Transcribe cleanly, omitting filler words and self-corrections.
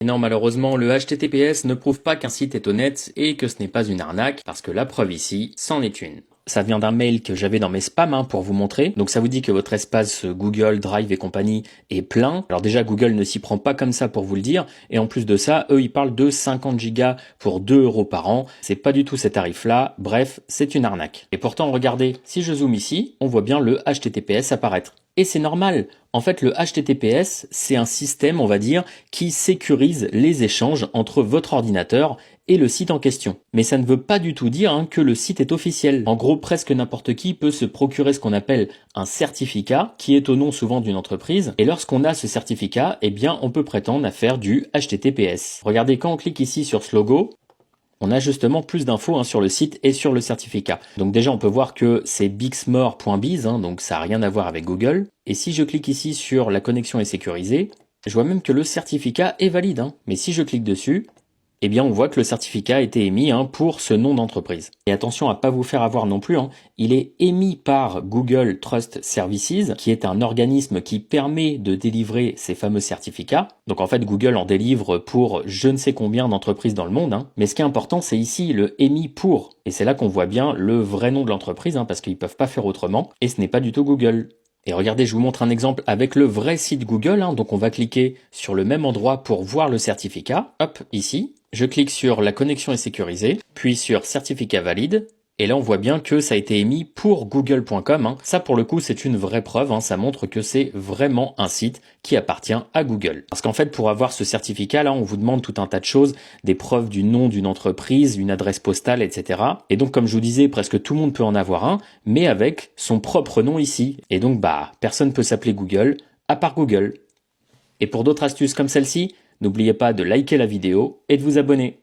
Et non, malheureusement, le HTTPS ne prouve pas qu'un site est honnête et que ce n'est pas une arnaque, parce que la preuve ici, c'en est une. Ça vient d'un mail que j'avais dans mes spams pour vous montrer. Donc ça vous dit que votre espace Google, Drive et compagnie est plein. Alors déjà, Google ne s'y prend pas comme ça pour vous le dire. Et en plus de ça, eux, ils parlent de 50 gigas pour 2 € par an. C'est pas du tout ces tarifs-là. Bref, c'est une arnaque. Et pourtant, regardez, si je zoome ici, on voit bien le HTTPS apparaître. Et c'est normal. En fait, le HTTPS, c'est un système, on va dire, qui sécurise les échanges entre votre ordinateur et le site en question. Mais ça ne veut pas du tout dire que le site est officiel. En gros, presque n'importe qui peut se procurer ce qu'on appelle un certificat, qui est au nom souvent d'une entreprise. Et lorsqu'on a ce certificat, eh bien, on peut prétendre à faire du HTTPS. Regardez, quand on clique ici sur ce logo, on a justement plus d'infos sur le site et sur le certificat. Donc déjà, on peut voir que c'est bixmore.biz, donc ça n'a rien à voir avec Google. Et si je clique ici sur la connexion est sécurisée, je vois même que le certificat est valide. Mais si je clique dessus, eh bien on voit que le certificat a été émis pour ce nom d'entreprise. Et attention à pas vous faire avoir non plus, il est émis par Google Trust Services, qui est un organisme qui permet de délivrer ces fameux certificats. Donc en fait Google en délivre pour je ne sais combien d'entreprises dans le monde, mais ce qui est important c'est ici le émis pour. Et c'est là qu'on voit bien le vrai nom de l'entreprise, parce qu'ils peuvent pas faire autrement, et ce n'est pas du tout Google. Et regardez, je vous montre un exemple avec le vrai site Google, donc on va cliquer sur le même endroit pour voir le certificat. Hop, ici. Je clique sur la connexion est sécurisée, puis sur certificat valide, et là on voit bien que ça a été émis pour google.com. Ça pour le coup c'est une vraie preuve, ça montre que c'est vraiment un site qui appartient à Google. Parce qu'en fait pour avoir ce certificat là on vous demande tout un tas de choses, des preuves du nom d'une entreprise, une adresse postale, etc. Et donc comme je vous disais, presque tout le monde peut en avoir un, mais avec son propre nom ici. Et donc personne peut s'appeler Google à part Google. Et pour d'autres astuces comme celle-ci, n'oubliez pas de liker la vidéo et de vous abonner.